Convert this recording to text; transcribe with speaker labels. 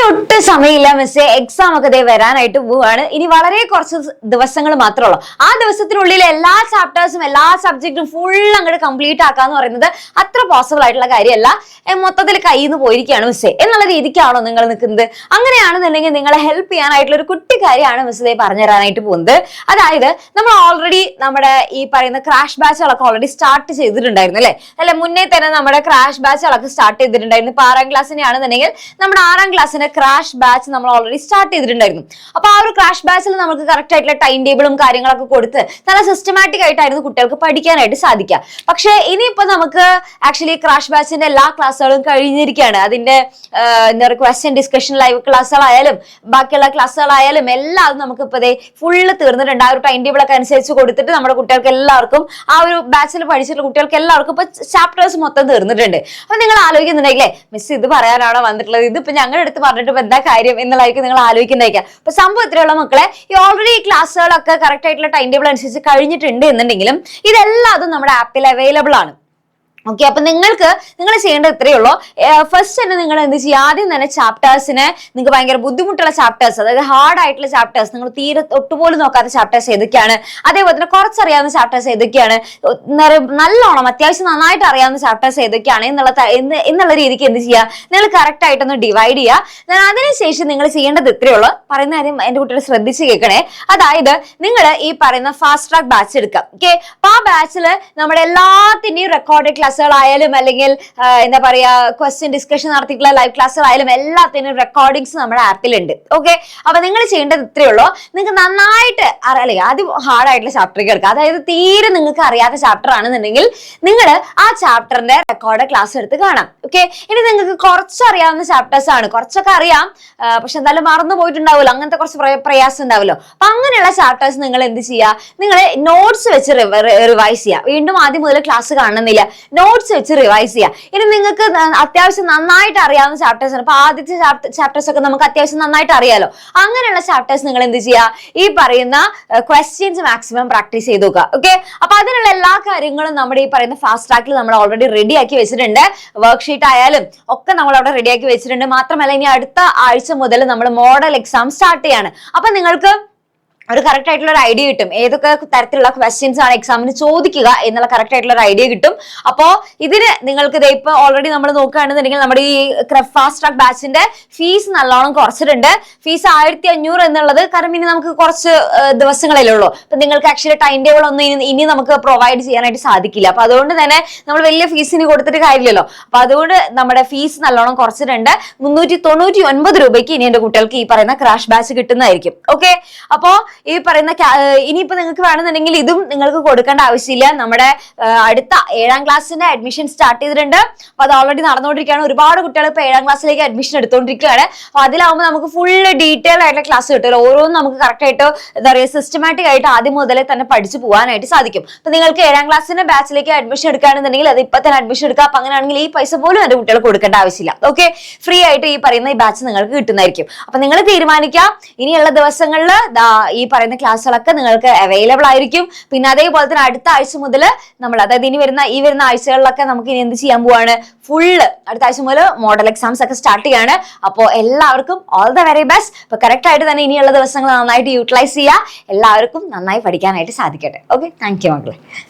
Speaker 1: ഒട്ടും സമയമില്ല മിസ്സേ, എക്സാം ഒക്കെ ദേ വരാനായിട്ട് പോവാണ്. ഇനി വളരെ കുറച്ച് ദിവസങ്ങൾ മാത്രമേ ഉള്ളൂ. ആ ദിവസത്തിനുള്ളിൽ എല്ലാ ചാപ്റ്റേഴ്സും എല്ലാ സബ്ജക്റ്റും ഫുൾ അങ്ങോട്ട് കംപ്ലീറ്റ് ആക്കാന്ന് പറയുന്നത് അത്ര പോസിബിൾ ആയിട്ടുള്ള കാര്യമല്ല. മൊത്തത്തിൽ കയ്യിൽ നിന്ന് പോയിരിക്കുകയാണ് മിസ്സേ എന്നുള്ള രീതിക്കാണോ നിങ്ങൾ നിൽക്കുന്നത്? അങ്ങനെയാണെന്നുണ്ടെങ്കിൽ നിങ്ങളെ ഹെൽപ്പ് ചെയ്യാനായിട്ടുള്ള ഒരു കുട്ടി കാര്യമാണ് മിസ് ദേ പറഞ്ഞു തരാനായിട്ട് പോകുന്നത്. അതായത് നമ്മൾ ഓൾറെഡി നമ്മുടെ ഈ പറയുന്ന ക്രാഷ് ബാച്ചുകളൊക്കെ ഓൾറെഡി സ്റ്റാർട്ട് ചെയ്തിട്ടുണ്ടായിരുന്നു അല്ലെ? മുന്നേ തന്നെ നമ്മുടെ ക്രാഷ് ബാച്ചുകളൊക്കെ സ്റ്റാർട്ട് ചെയ്തിട്ടുണ്ടായിരുന്നു. ഇപ്പൊ 6ാം ക്ലാസ്സിനെ ആണെന്നുണ്ടെങ്കിൽ നമ്മുടെ 6ാം ക്ലാസ്സിന്റെ ക്രാഷ് ബാച്ച് നമ്മൾ ഓൾറെഡി സ്റ്റാർട്ട് ചെയ്തിട്ടുണ്ടായിരുന്നു. അപ്പൊ ആ ഒരു ക്രാഷ് ബാച്ചിൽ നമുക്ക് കറക്റ്റ് ആയിട്ടുള്ള ടൈം ടേബിളും കാര്യങ്ങളൊക്കെ കൊടുത്ത് നല്ല സിസ്റ്റമാറ്റിക് ആയിട്ടായിരുന്നു കുട്ടികൾക്ക് പഠിക്കാനായിട്ട് സാധിക്കുക. പക്ഷെ ഇനിയിപ്പോ നമുക്ക് ആക്ച്വലി ക്രാഷ് ബാച്ചിന്റെ എല്ലാ ക്ലാസ്സുകളും കഴിഞ്ഞിരിക്കുകയാണ്. അതിന്റെ എന്താ പറയുക, ക്വസ്റ്റ്യൻ ഡിസ്കഷൻ ലൈവ് ക്ലാസ്സുകളായാലും ബാക്കിയുള്ള ക്ലാസ്സുകളായാലും എല്ലാം നമുക്ക് ഇപ്പൊ ഫുള്ള് തീർന്നിട്ടുണ്ട്. ആ ഒരു ടൈം ടേബിൾ ഒക്കെ അനുസരിച്ച് കൊടുത്തിട്ട് നമ്മുടെ കുട്ടികൾക്ക് എല്ലാവർക്കും, ആ ഒരു ബാച്ചിൽ പഠിച്ചിട്ടുള്ള കുട്ടികൾക്ക് എല്ലാവർക്കും ഇപ്പൊ ചാപ്റ്റേഴ്സ് മൊത്തം തീർന്നിട്ടുണ്ട്. അപ്പൊ നിങ്ങൾ ആലോചിക്കുന്നുണ്ടെങ്കിലേ മിസ് ഇത് പറയാനാണോ വന്നിട്ടുള്ളത്, ഇതിപ്പോ ഞങ്ങളുടെ അടുത്ത് പറഞ്ഞിട്ട് എന്താ കാര്യം എന്നുള്ളതായിരിക്കും നിങ്ങൾ ആലോചിക്കുന്നതായിരിക്കാം. അപ്പൊ സംഭവം ഇത്രയുള്ള മക്കളെ, ഈ ഓൾറെഡി ഈ ക്ലാസ്സുകളൊക്കെ കറക്റ്റ് ആയിട്ടുള്ള ടൈം ടേബിൾ അനുസരിച്ച് കഴിഞ്ഞിട്ടുണ്ട് എന്നുണ്ടെങ്കിലും ഇതെല്ലാം അതും നമ്മുടെ ആപ്പിൽ അവൈലബിൾ ആണ്. ഓക്കെ, അപ്പൊ നിങ്ങൾ ചെയ്യേണ്ടത് ഇത്രയേ ഉള്ളൂ. ഫസ്റ്റ് തന്നെ നിങ്ങൾ എന്ത് ചെയ്യുക, ആദ്യം തന്നെ ചാപ്റ്റേഴ്സിന് നിങ്ങൾക്ക് ഭയങ്കര ബുദ്ധിമുട്ടുള്ള ചാപ്റ്റേഴ്സ്, അതായത് ഹാർഡ് ആയിട്ടുള്ള ചാപ്റ്റേഴ്സ്, നിങ്ങൾ തീരെ ഒട്ടുപോലും നോക്കാത്ത ചാപ്റ്റേഴ്സ് ഏതൊക്കെയാണ്, അതേപോലെ തന്നെ കുറച്ചറിയാവുന്ന ചാപ്റ്റേഴ്സ് ഏതൊക്കെയാണ്, നല്ലോണം അത്യാവശ്യം നന്നായിട്ട് അറിയാവുന്ന ചാപ്റ്റേഴ്സ് ഏതൊക്കെയാണ് എന്നുള്ള രീതിക്ക് എന്ത് ചെയ്യുക, നിങ്ങൾ കറക്റ്റ് ആയിട്ടൊന്ന് ഡിവൈഡ് ചെയ്യുക. അതിനുശേഷം നിങ്ങൾ ചെയ്യേണ്ടത് ഇത്രയേ ഉള്ളൂ. പറയുന്ന കാര്യം എന്റെ കുട്ടികൾ ശ്രദ്ധിച്ച് കേൾക്കണേ. അതായത് നിങ്ങൾ ഈ പറയുന്ന ഫാസ്റ്റ് ട്രാക്ക് ബാച്ച് എടുക്കാം. ഓക്കെ, അപ്പൊ ആ ബാച്ചിൽ നമ്മുടെ എല്ലാത്തിന്റെയും റെക്കോർഡ് ക്ലാസ് ായാലും അല്ലെങ്കിൽ എന്താ പറയാ ക്വസ്റ്റ്യൻ ഡിസ്കഷൻ നടത്തിയിട്ടുള്ള ലൈവ് ക്ലാസ്സുകളായാലും എല്ലാത്തിനും റെക്കോർഡിങ്സ് നമ്മുടെ ആപ്പിലുണ്ട്. ഓക്കെ, അപ്പൊ നിങ്ങൾ ചെയ്യേണ്ടത് ഇത്രയേ ഉള്ളൂ. നിങ്ങൾക്ക് നന്നായിട്ട് അറിയാം, ആദ്യം ഹാർഡ് ആയിട്ടുള്ള ചാപ്റ്റർ എടുക്കുക. അതായത് തീരെ നിങ്ങൾക്ക് അറിയാത്ത ചാപ്റ്റർ ആണെന്നുണ്ടെങ്കിൽ നിങ്ങൾ ആ ചാപ്റ്ററിന്റെ റെക്കോർഡ് ക്ലാസ് എടുത്ത് കാണാം. ഓക്കെ, ഇനി നിങ്ങൾക്ക് കുറച്ചറിയാവുന്ന ചാപ്റ്റേഴ്സ് ആണ്, കുറച്ചൊക്കെ അറിയാം പക്ഷെ എന്തായാലും മറന്നു പോയിട്ടുണ്ടാവുമല്ലോ, അങ്ങനത്തെ കുറച്ച് പ്രയാസം ഉണ്ടാവുമല്ലോ. അപ്പൊ അങ്ങനെയുള്ള ചാപ്റ്റേഴ്സ് നിങ്ങൾ എന്ത് ചെയ്യുക, നിങ്ങൾ നോട്ട്സ് വെച്ച് റിവൈസ് ചെയ്യുക. വീണ്ടും ആദ്യം മുതൽ ക്ലാസ് കാണുന്നില്ല, നോട്ട്സ് വെച്ച് റിവൈസ് ചെയ്യാം. ഇനി നിങ്ങൾക്ക് അത്യാവശ്യം നന്നായിട്ട് അറിയാവുന്ന ചാപ്റ്റേഴ്സ് ആണ്, അപ്പൊ ആദ്യത്തെ ചാപ്റ്റേഴ്സ് ഒക്കെ നമുക്ക് അത്യാവശ്യം നന്നായിട്ട് അറിയാലോ. അങ്ങനെയുള്ള ചാപ്റ്റേഴ്സ് നിങ്ങൾ എന്ത് ചെയ്യുക, ഈ പറയുന്ന ക്വസ്റ്റ്യൻസ് മാക്സിമം പ്രാക്ടീസ് ചെയ്ത് നോക്കുക. ഓക്കെ, അപ്പൊ അതിനുള്ള എല്ലാ കാര്യങ്ങളും നമ്മുടെ ഈ പറയുന്ന ഫാസ്റ്റ് ട്രാക്കിൽ നമ്മൾ ഓൾറെഡി റെഡി ആക്കി വെച്ചിട്ടുണ്ട്. വർക്ക്ഷീറ്റ് ആയാലും ഒക്കെ നമ്മൾ അവിടെ റെഡി ആക്കി വെച്ചിട്ടുണ്ട്. മാത്രമല്ല ഇനി അടുത്ത ആഴ്ച മുതൽ നമ്മൾ മോഡൽ എക്സാം സ്റ്റാർട്ട് ചെയ്യാണ്. അപ്പൊ നിങ്ങൾക്ക് ഒരു കറക്റ്റ് ആയിട്ടുള്ള ഒരു ഐഡിയ കിട്ടും, ഏതൊക്കെ തരത്തിലുള്ള ക്വസ്റ്റ്യൻസ് ആണ് എക്സാമിന് ചോദിക്കുക എന്നുള്ള കറക്റ്റ് ആയിട്ടുള്ള ഒരു ഐഡിയ കിട്ടും. അപ്പോ ഇതിന് നിങ്ങൾക്ക് ഇപ്പൊ ഓൾറെഡി നമ്മൾ നോക്കുകയാണെന്നുണ്ടെങ്കിൽ നമ്മുടെ ഈ ഫാസ്റ്റ് ട്രാക്ക് ബാച്ചിന്റെ ഫീസ് നല്ലോണം കുറച്ചിട്ടുണ്ട്. ഫീസ് 1500 എന്നുള്ളത് കാരണം ഇനി നമുക്ക് കുറച്ച് ദിവസങ്ങളല്ലേ ഉള്ളൂ. അപ്പൊ നിങ്ങൾക്ക് ആക്ച്വലി ടൈം ടേബിൾ ഒന്നും ഇനി നമുക്ക് പ്രൊവൈഡ് ചെയ്യാനായിട്ട് സാധിക്കില്ല. അപ്പൊ അതുകൊണ്ട് തന്നെ നമ്മൾ വലിയ ഫീസിന് കൊടുത്തിട്ട് കാര്യമില്ലല്ലോ. അപ്പൊ അതുകൊണ്ട് നമ്മുടെ ഫീസ് നല്ലോണം കുറച്ചിട്ടുണ്ട്. 399 രൂപയ്ക്ക് ഇനി എന്റെ കുട്ടികൾക്ക് ഈ പറയുന്ന ക്രാഷ് ബാച്ച് കിട്ടുന്നതായിരിക്കും. ഓക്കെ, അപ്പോ ഈ പറയുന്ന ഇനിയിപ്പോ നിങ്ങൾക്ക് വേണമെന്നുണ്ടെങ്കിൽ ഇതും നിങ്ങൾക്ക് കൊടുക്കേണ്ട ആവശ്യമില്ല. നമ്മുടെ അടുത്ത 7ാം ക്ലാസ്സിന്റെ അഡ്മിഷൻ സ്റ്റാർട്ട് ചെയ്തിട്ടുണ്ട്. അപ്പൊ അത് ഓൾറെഡി നടന്നുകൊണ്ടിരിക്കുകയാണ്. ഒരുപാട് കുട്ടികൾ ഇപ്പൊ 7ാം ക്ലാസ്സിലേക്ക് അഡ്മിഷൻ എടുത്തുകൊണ്ടിരിക്കുകയാണ്. അപ്പൊ അതിലാവുമ്പോൾ നമുക്ക് ഫുള്ള് ഡീറ്റെയിൽ ആയിട്ടുള്ള ക്ലാസ് കിട്ടുമല്ലോ. ഓരോന്നും നമുക്ക് കറക്റ്റ് ആയിട്ട് എന്താ പറയുക, സിസ്റ്റമാറ്റിക് ആയിട്ട് ആദ്യം മുതലേ തന്നെ പഠിച്ചു പോകാനായിട്ട് സാധിക്കും. അപ്പൊ നിങ്ങൾക്ക് 7ാം ക്ലാസ്സിന്റെ ബാച്ചിലേക്ക് അഡ്മിഷൻ എടുക്കുകയാണെന്നുണ്ടെങ്കിൽ അത് ഇപ്പൊ തന്നെ അഡ്മിഷൻ എടുക്കുക. അപ്പൊ അങ്ങനെയാണെങ്കിൽ ഈ പൈസ പോലും എന്റെ കുട്ടികൾ കൊടുക്കേണ്ട ആവശ്യമില്ല. ഓക്കെ, ഫ്രീ ആയിട്ട് ഈ പറയുന്ന ഈ ബാച്ച് നിങ്ങൾക്ക് കിട്ടുന്നതായിരിക്കും. അപ്പൊ നിങ്ങൾ തീരുമാനിക്കാം. ഇനിയുള്ള ദിവസങ്ങളിൽ ഈ പറയുന്ന ക്ലാസ്സുകളൊക്കെ നിങ്ങൾക്ക് അവൈലബിൾ ആയിരിക്കും. പിന്നെ അതേപോലെ തന്നെ അടുത്ത ആഴ്ച മുതൽ നമ്മൾ, അതായത് ഈ വരുന്ന ആഴ്ചകളിലൊക്കെ നമുക്ക് ഇനി എന്ത് ചെയ്യാൻ പോവാണ്, ഫുള്ള് അടുത്ത ആഴ്ച മുതൽ മോഡൽ എക്സാംസ് ഒക്കെ സ്റ്റാർട്ട് ചെയ്യാണ്. അപ്പോൾ എല്ലാവർക്കും ഓൾ ദ വെരി ബെസ്റ്റ്. അപ്പൊ കറക്റ്റ് ആയിട്ട് തന്നെ ഇനിയുള്ള ദിവസങ്ങൾ നന്നായിട്ട് യൂട്ടിലൈസ് ചെയ്യുക. എല്ലാവർക്കും നന്നായി പഠിക്കാനായിട്ട് സാധിക്കട്ടെ. ഓക്കെ, താങ്ക് യു മക്കളെ.